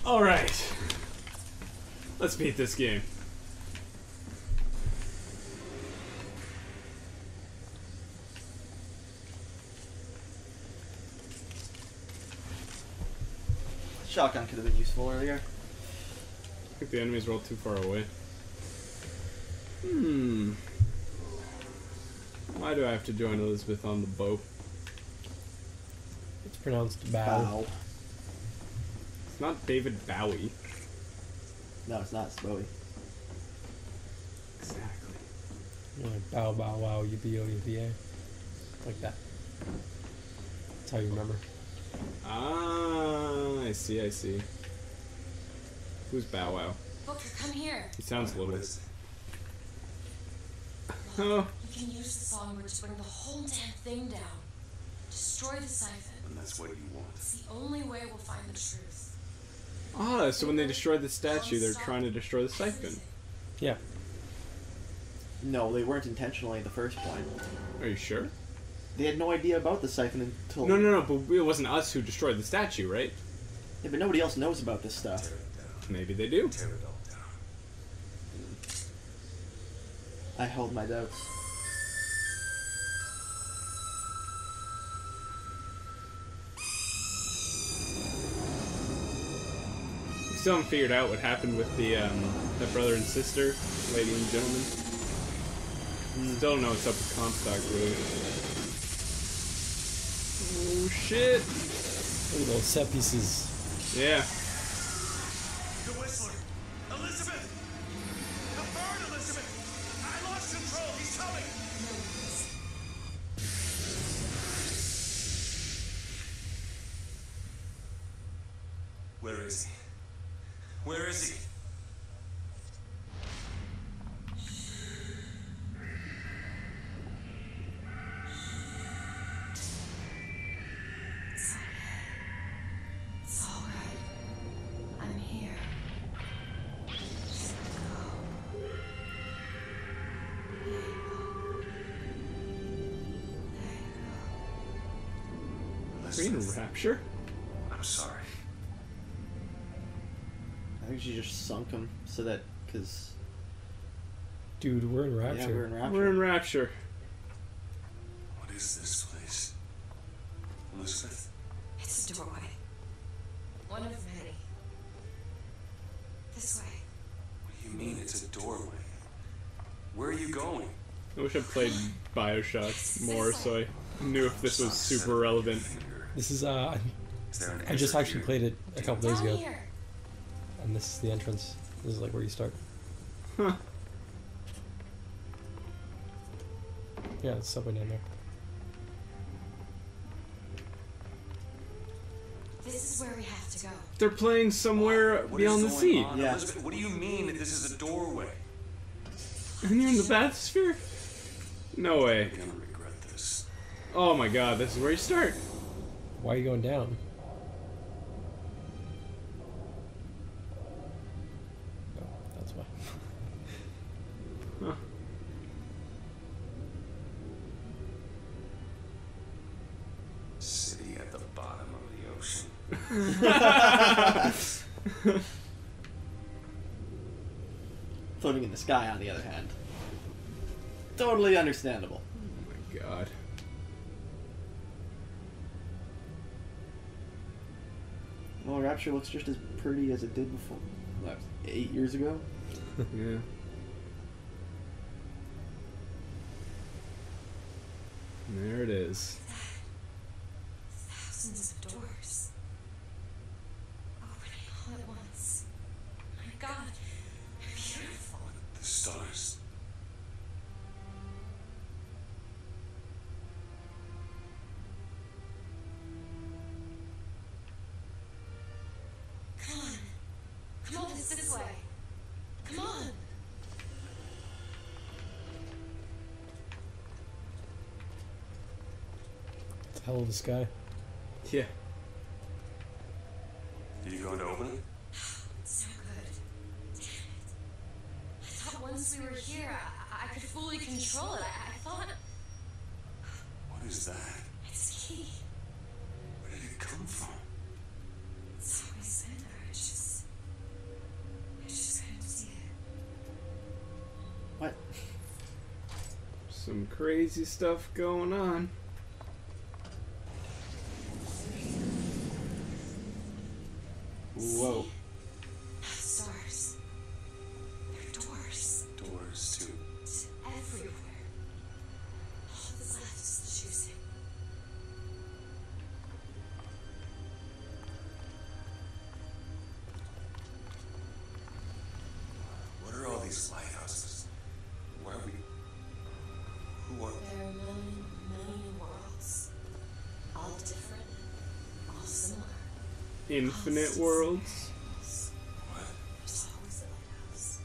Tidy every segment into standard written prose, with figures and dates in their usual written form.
Alright. Let's beat this game. Shotgun could have been useful earlier. I think the enemies rolled too far away. Why do I have to join Elizabeth on the boat? It's pronounced bow. Bow. It's not David Bowie. No, it's not. It's Bowie. Exactly. Like bow, bow, wow, yippee, oh, yippee, like that. That's how you remember. Ah, I see, I see. Who's Bow Wow? Booker, come here. He sounds a little bit. Look, Oh. you can use the songword to bring the whole damn thing down. Destroy the siphon. And that's what you want. It's the only way we'll find the truth. Ah, so when they destroyed the statue, they're trying to destroy the siphon. Yeah. No, they weren't intentionally at the first point. Are you sure? They had no idea about the siphon until... No, but it wasn't us who destroyed the statue, right? Yeah, but nobody else knows about this stuff. Tear it down. Maybe they do. Tear it all down. I held my doubts. We still haven't figured out what happened with the brother and sister, lady and gentleman. Still don't know what's up with Comstock, really. Oh shit! Look at those set pieces. Yeah. The Whistler! Elizabeth! The bird, Elizabeth! I lost control! He's coming! Where is he? Where is he? It's all right. I'm here. Just let go. There you go. There you go. Are you in Rapture? I'm sorry. I think she just sunk him so that... because... Dude, we're in Rapture. Yeah, we're in Rapture. We're in Rapture. What is this place? Elizabeth? It's a doorway. One of many. This way. What do you mean it's a doorway? Where are you going? I wish I played Bioshock more so I knew if this was super relevant. This is, Is there an I just exit actually here? played it a couple days Down ago. here. And this is the entrance. This is like where you start. Huh. Yeah, it's subway down there. This is where we have to go. They're playing somewhere What is beyond the going sea. on? Yeah. Elizabeth, what do you mean that this is a doorway? And you're in the bathysphere? No way. You're gonna regret this. Oh my god, this is where you start. Why are you going down? Oh, that's why. Huh. City at the bottom of the ocean. Floating in the sky, on the other hand. Totally understandable. Oh my god. Well, Rapture looks just as pretty as it did before. What, 8 years ago? Yeah. And there it is. Thousands of doors. Opening all at once. My God. Beautiful. The stars. Come on. Come on, it's this way. Come on. It's a hell of a sky. Yeah. Are you going to open it? So good. Damn it. I thought once we were here, I could fully control it. I thought What is that? it's a key. Where did it come from? It's always been there. It just Some crazy stuff going on. Whoa. Stars. They're doors. Doors to. It's everywhere. All that's left is the choosing. What are all these lighthouses? Why are we? Who are? There are million worlds. All different, all similar. Infinite worlds. What? There's always a lighthouse.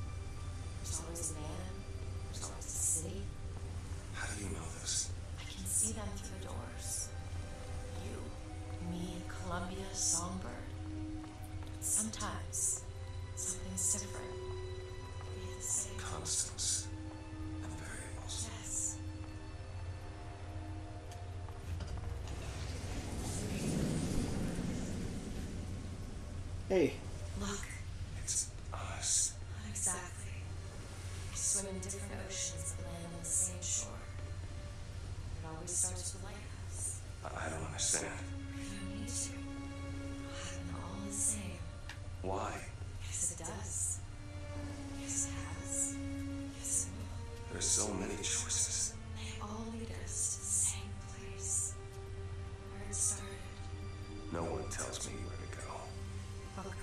There's always a man. There's always a city. How do you know this? I can see them through the doors. You, me, Columbia, Songbird. Sometimes, something's different. Be the same. Constants and variables. Yes. Hey. Look, It's us. not exactly. We swim in different oceans but land on the same shore. It always starts with a lighthouse. I don't understand. You don't need to. It'll happen all the same. Why? Yes, it does. Yes, it has. Yes, it will. There's so many choices. They all lead us to the same place. Where it started. No one tells me where to go. Booker.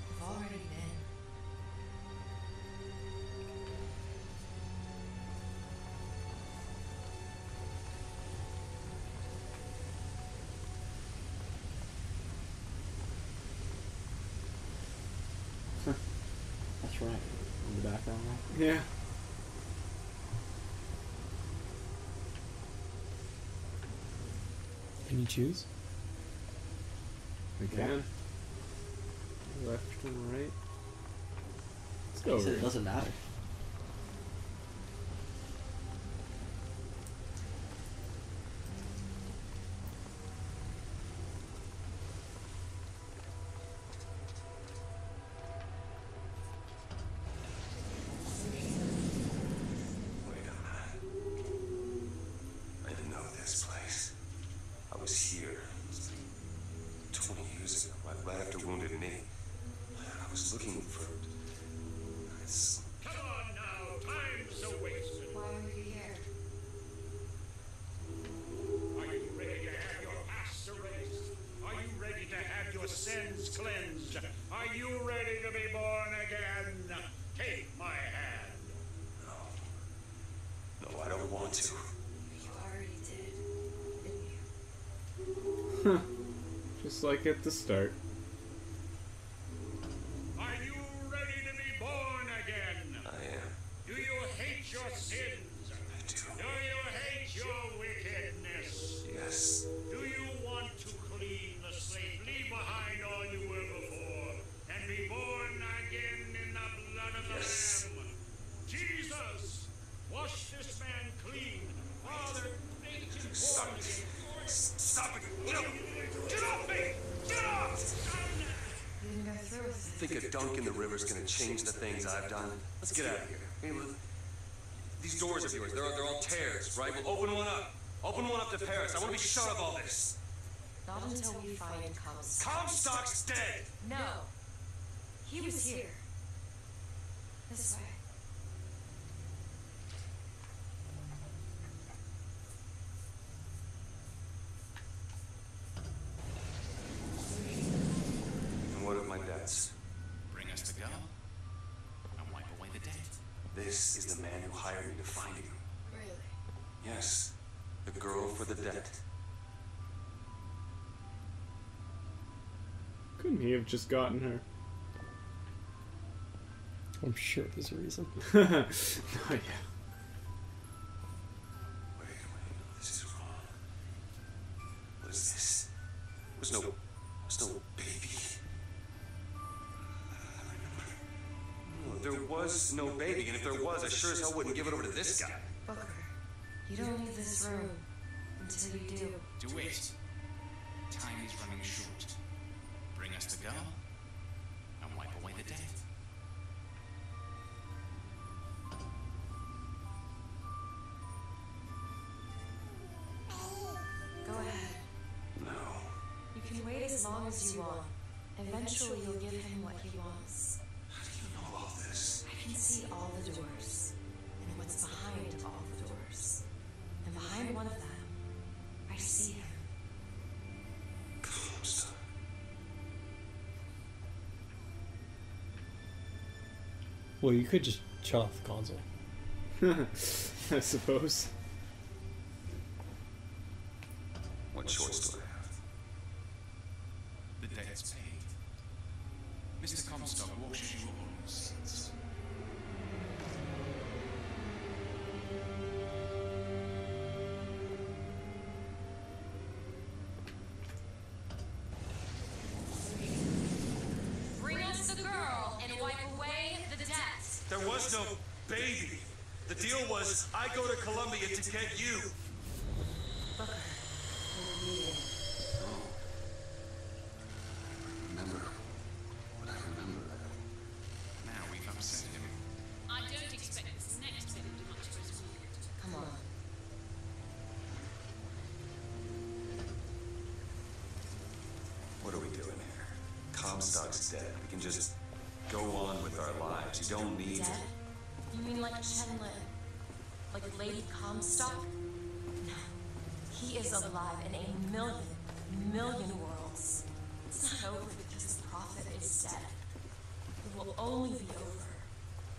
We've already been. That's right. In the background there. Yeah. Can you choose? We Yeah. can. Left and right. Let's go. He said it right. doesn't matter. Wait a minute. I know this place. I was here 20 years ago, right after Wounded Knee. I was looking for. It's. Come on now, time's so wasted. Why are you here? Are you ready to have your past erased? Are you ready to have your sins cleansed? Are you ready to be born again? Take my hand. No, I don't want to. You already did, didn't you? Just like at the start. Are you ready to be born again? I am. Do you hate your sins? I do. Do you hate your wickedness? Yes. Do you want to clean the slate, leave behind all you were before, and be born again in the blood of the Yes. Lamb? Jesus, wash this man clean. Father, make him Stop born it. again. Stop it. Get up. Get off me! Get off! You didn't go through with it. Think a dunk in the river's gonna change the things I've done? Let's get out of here. Hey, look. These doors of yours, they're all tears, right? Well, open one up. Open one up to Paris. I want to be shut of all this. Not until we find Comstock. Comstock's dead. No. He was here. This way. And what of my debts? Bring us the gun and wipe away the debt. This is the man who hired me to find you. Really? Yes, the girl for the debt. Couldn't he have just gotten her? I'm sure there's a reason. Oh yeah. Wait, this is wrong. What is this? There's no baby. No, there was no baby, and if there was, I sure as hell wouldn't give it over to this guy. Booker, you don't leave this room until you do. Do it. Time is running short. Bring us the gun and wipe away the debt. long as you want. Eventually you'll give him what he wants. How do you know all this? I can see all the doors, and what's behind all the doors. And behind one of them, I see him. Comstock. Well, you could just shut off the console. I suppose. What choice do I have? The debt's paid. Mr. Comstock washes you all your sins. Bring us the girl and wipe away the debt. There was no baby. The deal was I go to Columbia to get you. Remember what I remember. Now we've upset him. I don't expect this next bit to do much for his mood. Come on. What are we doing here? Comstock's dead. We can just go on with our lives. You don't need Dead? You mean like Chen Lin? Like Lady Comstock? No. He is alive in a million worlds. It's not over because the prophet is dead. It will only be over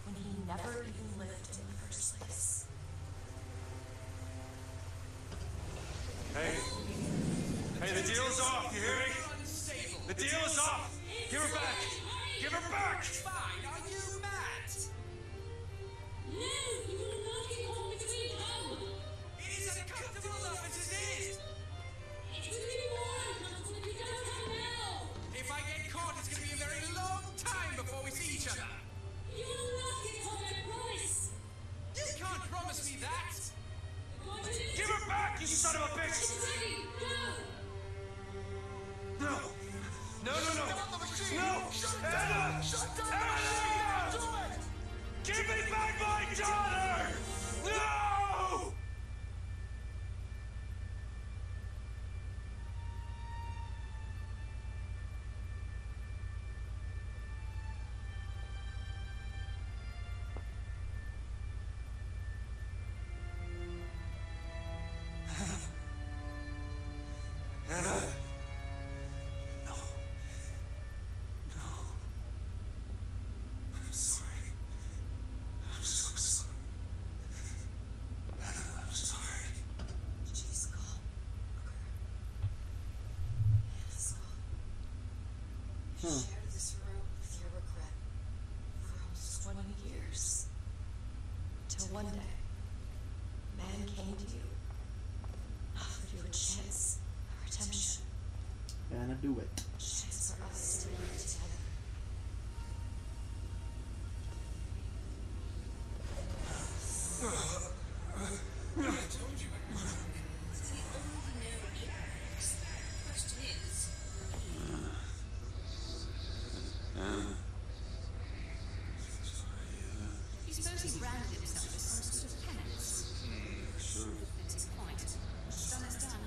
when he never even lived in the first place. Hey. Hey, the deal's off, you hear me? The deal is off! Give her back! Give her back! Fine, are you mad? No, you will not get caught between them. It is uncomfortable enough as it is. It's going to be more uncomfortable if you don't come now. If I get caught, it's going to be a very long time before we see each other. You will not get caught, I promise. You can't promise me that. I'm going to Give her back, you son of a bitch! It's ready. Go. No! No, no, no! No! Anna! Anna! Give me back my daughter! No! Anna! No. No. I'm sorry. I'm so sorry. Anna, I'm sorry. She's gone. Anna's gone. You shared this room with your regret for almost 20 years. Till one day, a man came to you, offered you a chance, a redemption, Anna, do it. a chance for us to live together. I told you. Question is, you suppose he branded himself as some sort of penance? Sure. That's his point. What's done is done.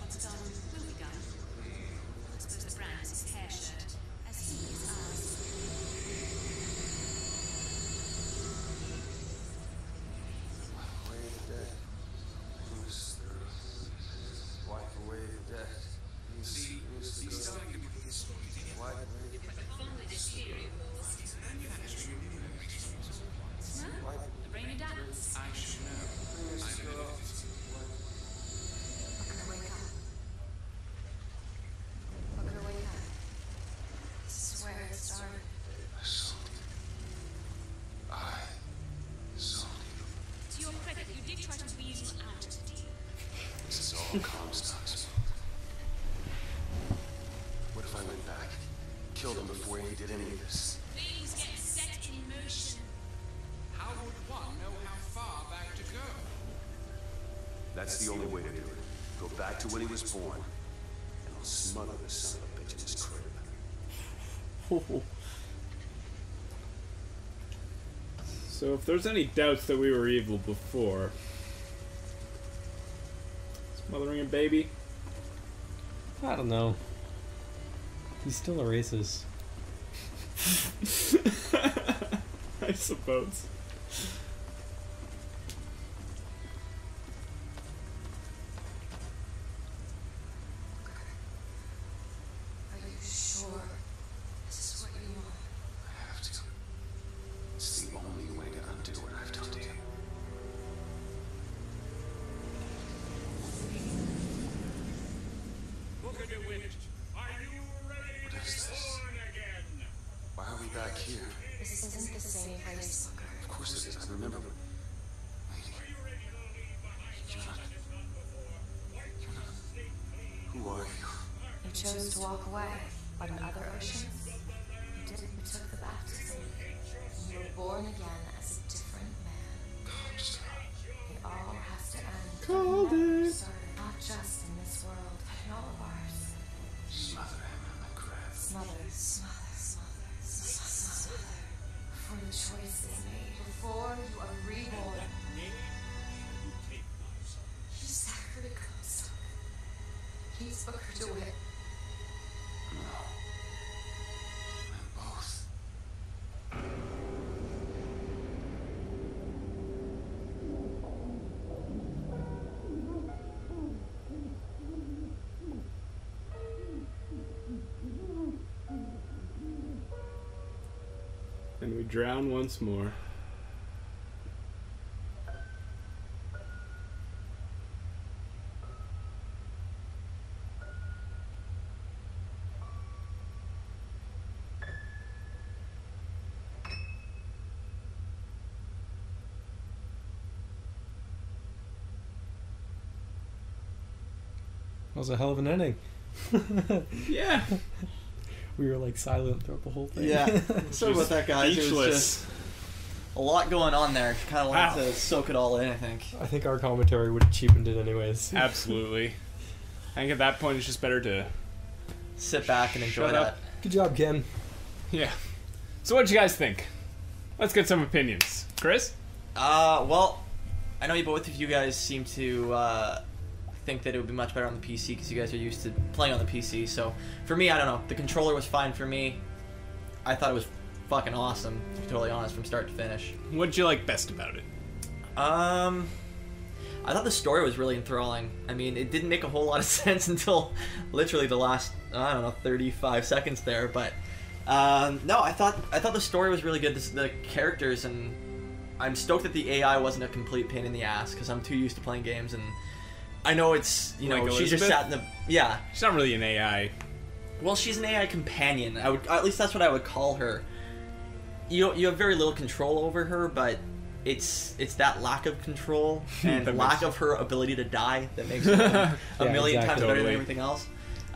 What's done will be done. I suppose the brand is his hair shirt, as he is ours. Away the dead. Wipe away the dead. See, he's starting to put this story together. Wipe away the dead. If only this theory was. Manufacturing new memory streams all at once. Huh? The brainy dance. I should know. I'm an editor. Booker, wake up. Booker, wake up. This is where it started. I sold you. I sold you. To your credit, you did try to weasel out of the deal. This is all Comstock's fault. What if I went back, killed him before he did any of this? Things get set in motion. How would one know how far back to go? That's the only way to do it. Go back to when he was born, and I'll smother the son of a bitch in his crib. So if there's any doubts that we were evil before, smothering a baby, I don't know. He's still a racist. I suppose. Are you sure this is what you want? I have to. It's the only way to undo what I've done to you. Booker DeWitt, are you ready to What is be this? born again? Why are we back here? This isn't the same place, Booker. Of course it is. I remember. Wait. Are you ready to leave behind You're not. what is not before? Wipe You're your not. slate clean. Who are you? You chose to walk away, but in other oceans, you didn't. You took the baptism. You were born again as a different man. It all has to end. Called it. Started, not just in this world, but in all of ours. Smother him in the grave. Smother, smother, smother, smother. For the choice they made before you are reborn. You sacred Comstock. He's Booker DeWitt. No. And both. And we drown once more. That was a hell of an ending. Yeah. We were like silent throughout the whole thing. Yeah. Sorry about Just that, guys. It was speechless. just a lot going on there. Kind of Wow. wanted to soak it all in, I think. I think our commentary would have cheapened it anyways. Absolutely. I think at that point it's just better to... Sit back and enjoy Shut that. up. Good job, Ken. Yeah. So what'd you guys think? Let's get some opinions. Chris? Well, I know both of you guys seem to think that it would be much better on the PC because you guys are used to playing on the PC. So for me, I don't know. The controller was fine for me. I thought it was fucking awesome, to be totally honest, from start to finish. What'd you like best about it? I thought the story was really enthralling. I mean, it didn't make a whole lot of sense until literally the last, I don't know, 35 seconds there. But no, I thought the story was really good. The characters, and I'm stoked that the AI wasn't a complete pain in the ass because I'm too used to playing games, and I know it's, you know, Like she just Elizabeth? sat in the, yeah. She's not really an AI. Well, she's an AI companion. At least that's what I would call her. You have very little control over her, but it's that lack of control and That lack makes- of her ability to die that makes her a Yeah, million times exactly. better than Totally. everything else.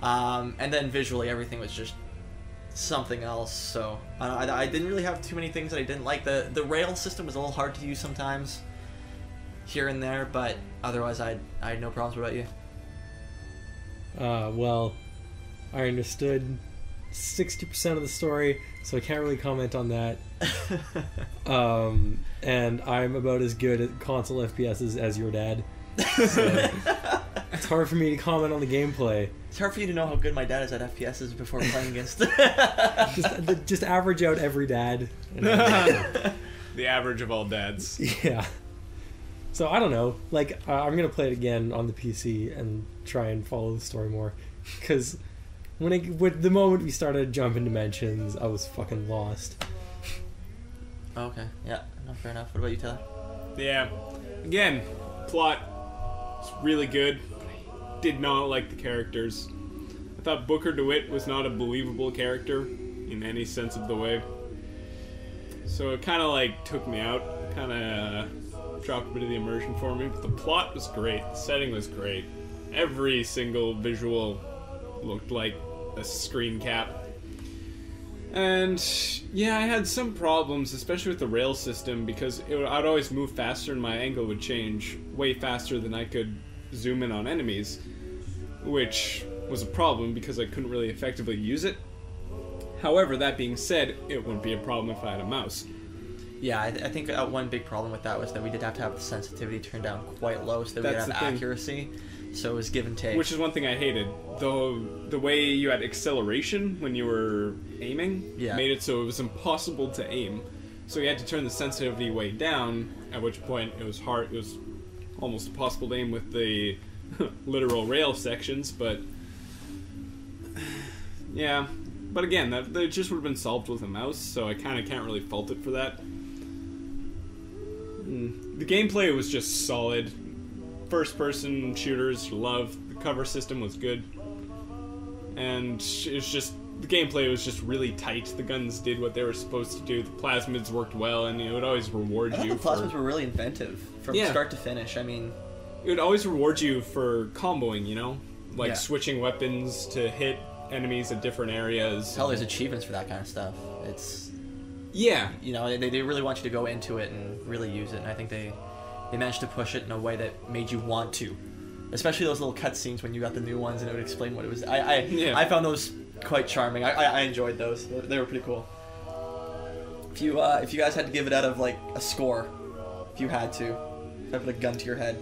And then visually, everything was just something else. So I didn't really have too many things that I didn't like. The rail system was a little hard to use sometimes, here and there, but otherwise I had no problems. What about you? Well, I understood 60% of the story, so I can't really comment on that. And I'm about as good at console FPSs as your dad. So it's hard for me to comment on the gameplay. It's hard for you to know how good my dad is at FPSs before playing against. Just average out every dad. The average of all dads. Yeah. So I don't know. Like I'm gonna play it again on the PC and try and follow the story more, because with the moment we started jumping dimensions, I was fucking lost. Okay, yeah, no, fair enough. What about you, Taylor? Yeah. Again, plot is really good. Did not like the characters. I thought Booker DeWitt was not a believable character in any sense of the way. So it kind of like took me out. Kind of dropped a bit of the immersion for me. But the plot was great. The setting was great. Every single visual looked like a screen cap. And yeah, I had some problems, especially with the rail system, because I'd always move faster and my angle would change way faster than I could zoom in on enemies, which was a problem because I couldn't really effectively use it. However, that being said, it wouldn't be a problem if I had a mouse. Yeah, I think one big problem with that was that we did have to have the sensitivity turned down quite low so that we That's could the have thing. accuracy. So it was give and take. Which is one thing I hated. The way you had acceleration when you were aiming made it so it was impossible to aim. So you had to turn the sensitivity way down, at which point it was hard. It was almost impossible to aim with the literal rail sections, but yeah. But again, that just would have been solved with a mouse, so I kind of can't really fault it for that. The gameplay was just solid. First-person shooters, love. The cover system was good. And it's just... The gameplay was just really tight. The guns did what they were supposed to do. The plasmids worked well, and it would always reward you the plasmids were really inventive from start to finish. I mean... It would always reward you for comboing, you know? Like switching weapons to hit enemies at different areas. Hell, there's achievements for that kind of stuff. It's... Yeah. You know, they really want you to go into it and really use it, and I think they managed to push it in a way that made you want to. Especially those little cutscenes when you got the new ones and it would explain what it was. I found those quite charming. I enjoyed those. They were pretty cool. If you guys had to give it out of like a score, if you had to, if I put a gun to your head.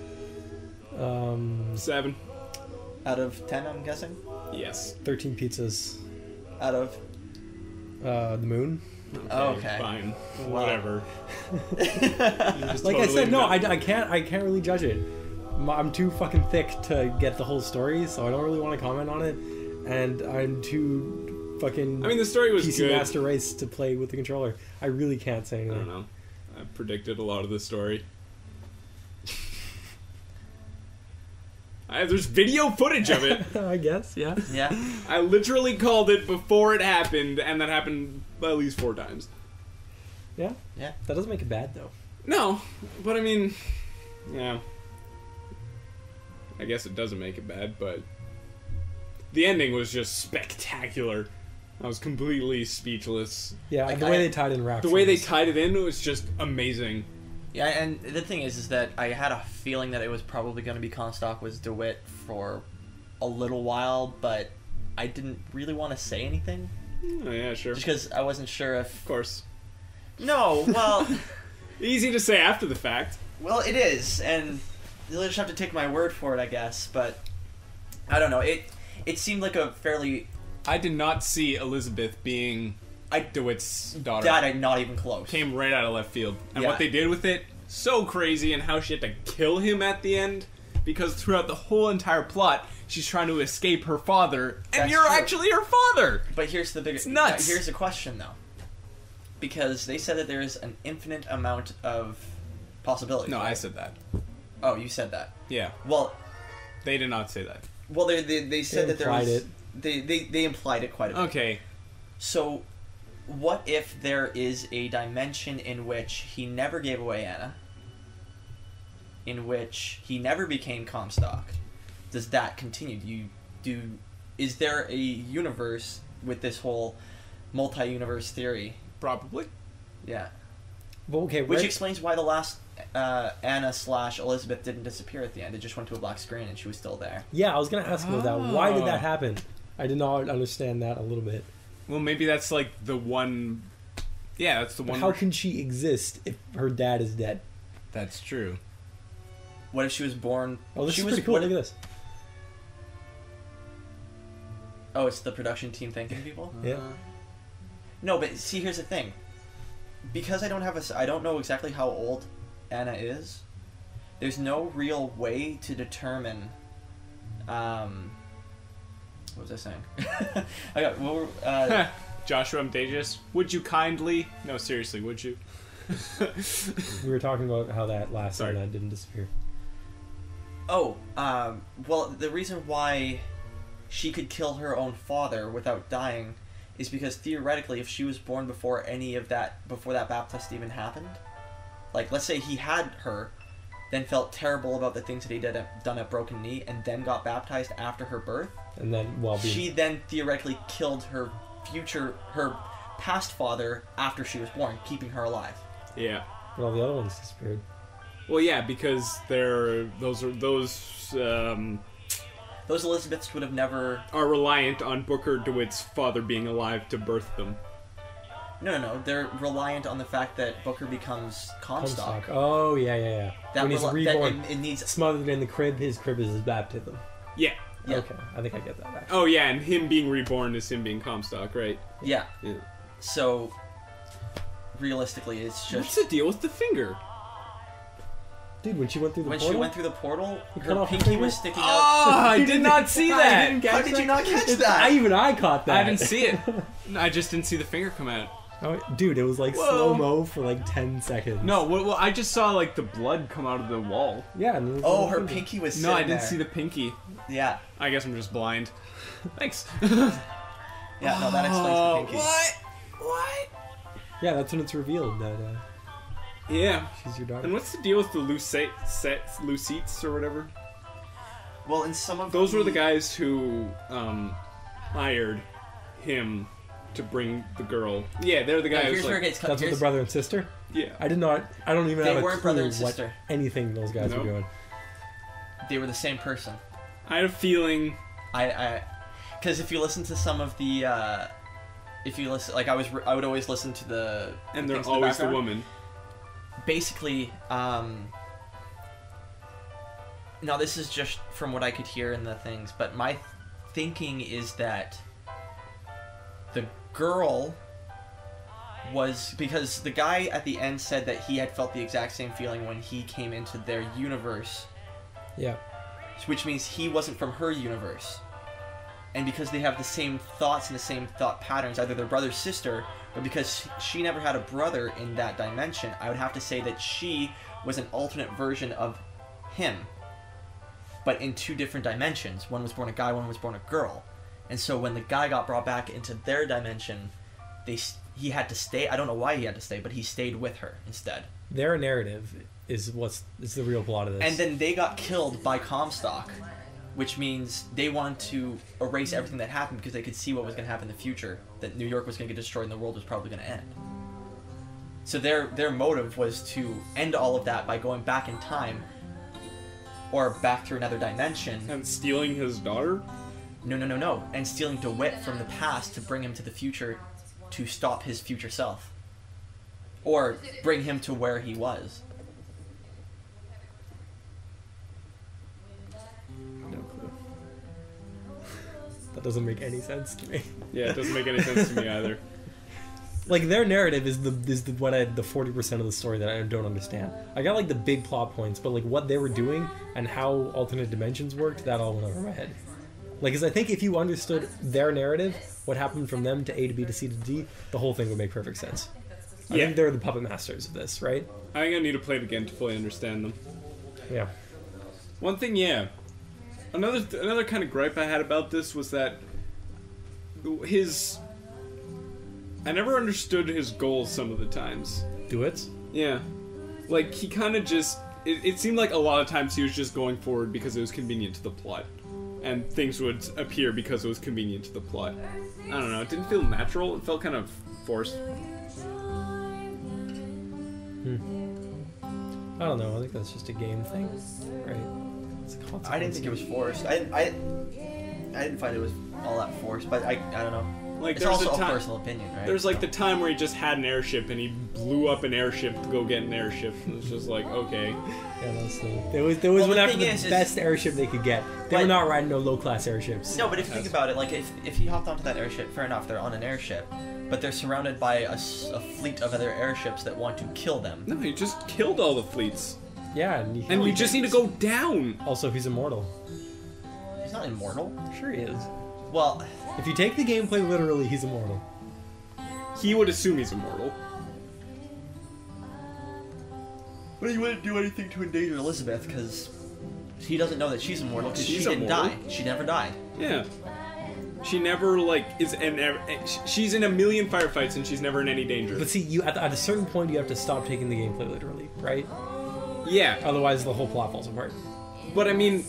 7 out of 10, I'm guessing. Yes. 13 pizzas. Out of the moon. Okay. Fine. Wow. Whatever. Like I said, no, I can't really judge it. I'm too fucking thick to get the whole story, so I don't really want to comment on it. And I'm too fucking... I mean, the story was PC good. Master Race to play with the controller. I really can't say anything. I don't know. I predicted a lot of the story. There's video footage of it. I guess, yeah. Yeah. I literally called it before it happened, and that happened at least 4 times. Yeah? Yeah. That doesn't make it bad, though. No, but I mean, yeah. I guess it doesn't make it bad, but the ending was just spectacular. I was completely speechless. Yeah, Like, the way they tied in Rapture. The way they tied it in was just amazing. Yeah, and the thing is that I had a feeling that it was probably going to be Comstock was DeWitt for a little while, but I didn't really want to say anything. Oh, yeah, sure. Just because I wasn't sure if... Of course. No, well... Easy to say after the fact. Well, it is, and you'll just have to take my word for it, I guess, but... I don't know, it seemed like a fairly... I did not see Elizabeth being DeWitt's daughter. That not even close. Came right out of left field. And Yeah. what they did with it, so crazy, and how she had to kill him at the end, because throughout the whole entire plot, she's trying to escape her father, and That's you're true. actually her father! But here's the biggest... It's nuts. Here's the question, though. Because they said that there's an infinite amount of possibilities. No, right? I said that. Oh, you said that. Yeah. Well, They did not say that. well, they said that there implied was... it. They implied it quite a bit. Okay. So, what if there is a dimension in which he never gave away Anna? In which he never became Comstock? Does that continue? Is there a universe with this whole multi-universe theory? Probably. Yeah. Well, okay, Which where- explains why the last Anna/Elizabeth didn't disappear at the end. It just went to a black screen and she was still there. Yeah, I was going to ask about that. Why did Oh. that happen? I did not understand that a little bit. Well, maybe that's like the one... Yeah, that's the one... How where- can she exist if her dad is dead? That's true. What if she was born... Oh, this she is was pretty cool. what Look if- at this. Oh, it's the production team thanking people? Yeah. No, but see, here's the thing. Because I don't know exactly how old Anna is. There's no real way to determine. What was I saying? I got. Joshua Amdagius, would you kindly... No, seriously, would you? We were talking about how that last Sorry. one didn't disappear. Oh, well, the reason why she could kill her own father without dying is because theoretically, if she was born before that baptist even happened, like let's say he had her, then felt terrible about the things that he done at Broken Knee, and then got baptized after her birth, And then, well, she then theoretically killed her past father after she was born, keeping her alive. Yeah. but all the other ones disappeared. Well, yeah, because those Elizabeths would have never... are reliant on Booker DeWitt's father being alive to birth them. No. They're reliant on the fact that Booker becomes Comstock. Oh, yeah. That When he's rela- reborn, that it needs. smothered in the crib, his crib is his baptism. Yeah. Yeah. Okay, I think I get that, actually. Oh yeah, and him being reborn is him being Comstock, right? Yeah. Yeah. So, realistically, it's What's just the deal with the finger? Dude, when she went through the when portal? she went through the portal, cut her off her pinky finger? was sticking out. Oh, I did not see I that. didn't catch How did you that. not catch It's- that? I caught that. I didn't see it. I just didn't see the finger come out. Oh, dude, it was like Whoa. slow-mo for like 10 seconds. No, well, I just saw like the blood come out of the wall. Yeah. And it was Oh, like- her pinky was. No, I sitting didn't there. see the pinky. Yeah. I guess I'm just blind. Thanks. Yeah. No, that explains the pinky. What? Yeah, that's when it's revealed that Yeah. she's your daughter. And what's the deal with the Lucettes or whatever? Well, in some of Those were the guys who hired him to bring the girl. Yeah, they're the Yeah, guys. here's where it Like, gets cut. That's with the brother and sister? yeah. I don't even They have a weren't clue brother and what sister. anything those guys No. were doing. They were the same person. I had a feeling. Because if you listen to some of the, if you listen, like I would always listen to the. And the they're things in the always the background. woman. Basically, now this is just from what I could hear in the things, but my thinking is that the girl was, because the guy at the end said that he had felt the exact same feeling when he came into their universe, Yeah. which means he wasn't from her universe. And because they have the same thoughts and the same thought patterns, either their brother sister, but because she never had a brother in that dimension, I would have to say that she was an alternate version of him, but in two different dimensions. One was born a guy, one was born a girl. And so when the guy got brought back into their dimension, he had to stay. I don't know why he had to stay, but he stayed with her instead. Their narrative is the real plot of this. And then they got killed by Comstock, which means they wanted to erase everything that happened because they could see what was going to happen in the future, that New York was going to get destroyed and the world was probably going to end. So their motive was to end all of that by going back in time, or back through another dimension. And stealing his daughter? No. And stealing DeWitt from the past to bring him to the future to stop his future self. Or bring him to where he was. No clue. That doesn't make any sense to me. Yeah, it doesn't make any sense to me either. Like, their narrative is the 40% of the story that I don't understand. I got like the big plot points, but like what they were doing and how alternate dimensions worked, that all went over my head. Like, because I think if you understood their narrative, what happened from them to A to B to C to D, the whole thing would make perfect sense. I Yeah. think they're the puppet masters of this, right? I think I need to play it again to fully understand them. Yeah. One thing, yeah. Another kind of gripe I had about this was that I never understood his goals some of the times. Do it? Yeah. Like, he kind of just... It seemed like a lot of times he was just going forward because it was convenient to the plot. And things would appear because it was convenient to the plot. I don't know, it didn't feel natural. It felt kind of forced. I don't know. I think that's just a game thing, right? It's a consequence. I didn't think it was forced. I didn't find it was all that forced, but I don't know. Like, It's there's also a a time, personal opinion, right? There's like the time where he just had an airship and he blew up an airship to go get an airship. And it's just like, okay. Yeah, that's there was Well, one the after thing the is best airship they could get. They were Like- not riding no low-class airships. No, but if you think about it, like if he hopped onto that airship, fair enough, they're on an airship, but they're surrounded by a fleet of other airships that want to kill them. No, he just killed all the fleets. Yeah, And we just need to go down. Also, he's immortal. He's not immortal. Sure he is. Well, If you take the gameplay literally, he's immortal. He would assume he's immortal. but he wouldn't do anything to endanger Elizabeth because he doesn't know that she's immortal because she She's didn't immortal. die. She never died. Yeah. She never, like, is she's in a million firefights and she's never in any danger. But see, you at a certain point, you have to stop taking the gameplay literally, right? Yeah, Otherwise, the whole plot falls apart. but I mean,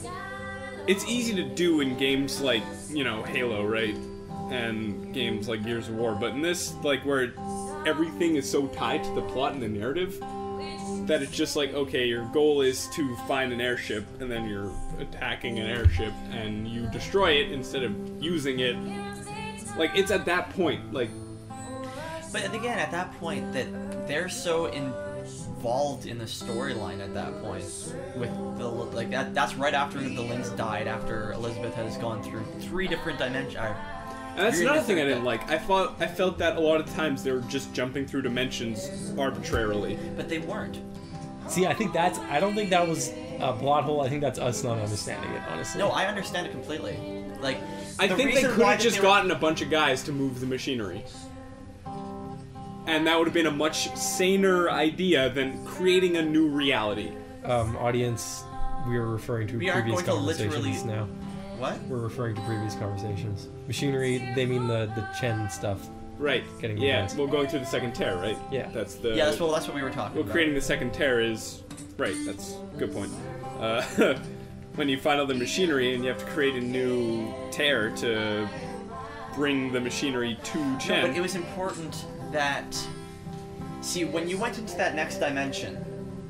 it's easy to do in games like, you know, Halo, right? And games like Gears of War, but in this, like, where everything is so tied to the plot and the narrative, that it's just like, okay, your goal is to find an airship, and then you're attacking an airship, and you destroy it instead of using it. Like, it's at that point, like... But again, at that point, that they're so involved in the storyline at that point, with the like that's right after the Lynx died, after Elizabeth has gone through 3 different dimensions. And that's another thing I didn't like. I felt that a lot of times they were just jumping through dimensions arbitrarily. But they weren't. See, I don't think that was a plot hole. I think that's us not understanding it, honestly. No, I understand it completely. Like, I think they could have just gotten a bunch of guys to move the machinery. And that would have been a much saner idea than creating a new reality. Audience, we are referring to previous conversations now. What? We're referring to previous conversations. Machinery, they mean the Chen stuff. Right. Getting yeah. the Well, going through the second tear, right? Yeah. That's the. Yeah, that's what we were talking about. Well, creating the second tear is right. That's a good point. When you find all the machinery and you have to create a new tear to bring the machinery to Chen. No, but it was important that. See, when you went into that next dimension.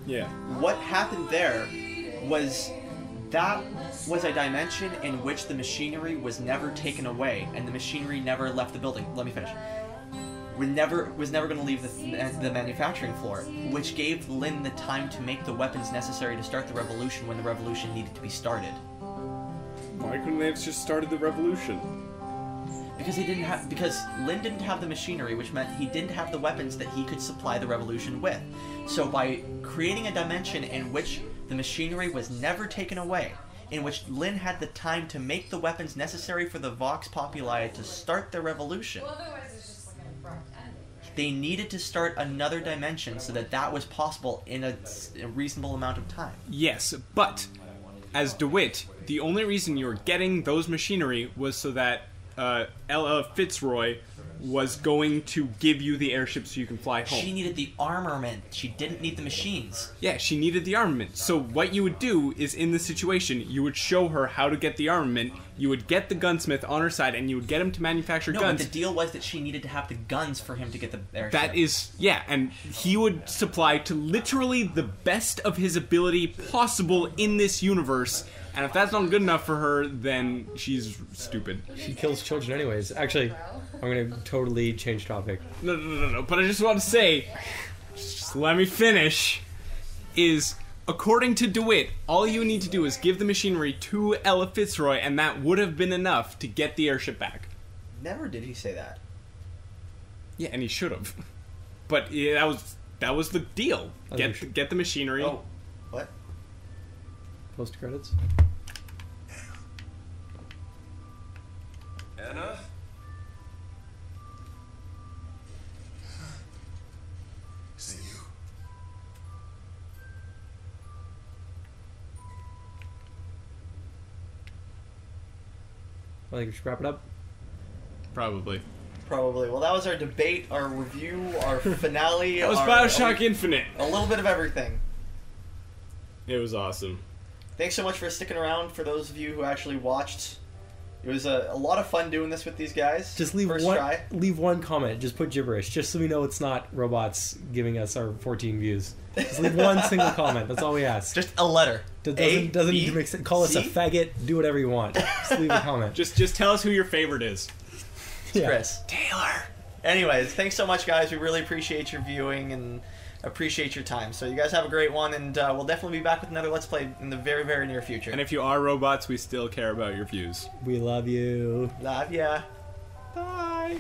Yeah. What happened there was. That was a dimension in which the machinery was never taken away, and the machinery never left the building. Let me finish. Was never going to leave the manufacturing floor, which gave Lin the time to make the weapons necessary to start the revolution when the revolution needed to be started. Why couldn't they have just started the revolution? Because Lin didn't have the machinery, which meant he didn't have the weapons that he could supply the revolution with. So by creating a dimension in which the machinery was never taken away, in which Lin had the time to make the weapons necessary for the Vox Populi to start the revolution. Well, otherwise it's just like an abrupt ending. They needed to start another dimension so that was possible in a reasonable amount of time. Yes, but as DeWitt, the only reason you were getting those machinery was so that Ella Fitzroy was going to give you the airship so you can fly home. She needed the armament. She didn't need the machines. Yeah, she needed the armament. So what you would do is, in this situation, you would show her how to get the armament, you would get the gunsmith on her side, and you would get him to manufacture guns. No, but the deal was that she needed to have the guns for him to get the airship. That is, yeah, and he would supply to literally the best of his ability possible in this universe. And if that's not good enough for her, then she's stupid. She kills children anyways. Actually, I'm going to totally change topic. No. But I just want to say, just let me finish, is, according to DeWitt, all you need to do is give the machinery to Ella Fitzroy, and that would have been enough to get the airship back. Never did he say that. Yeah, and he should have. But yeah, that was the deal. Get the machinery. Oh, what? Post credits. Anna? Is it you? I think we should wrap it up. Probably. Well, that was our debate, our review, our finale. That was Bioshock Infinite. A little bit of everything. It was awesome. Thanks so much for sticking around, for those of you who actually watched. It was a lot of fun doing this with these guys. Just leave one comment. Just put gibberish, just so we know it's not robots giving us our 14 views. Just leave one single comment. That's all we ask. Just a letter. Doesn't need to make sense. Call us a faggot. Do whatever you want. Just leave a comment. Just tell us who your favorite is. Yeah. Chris. Taylor. Anyways, thanks so much, guys. We really appreciate your viewing and appreciate your time. So you guys have a great one, and we'll definitely be back with another Let's Play in the very, very near future. And if you are robots, we still care about your views. We love you. Love ya. Bye.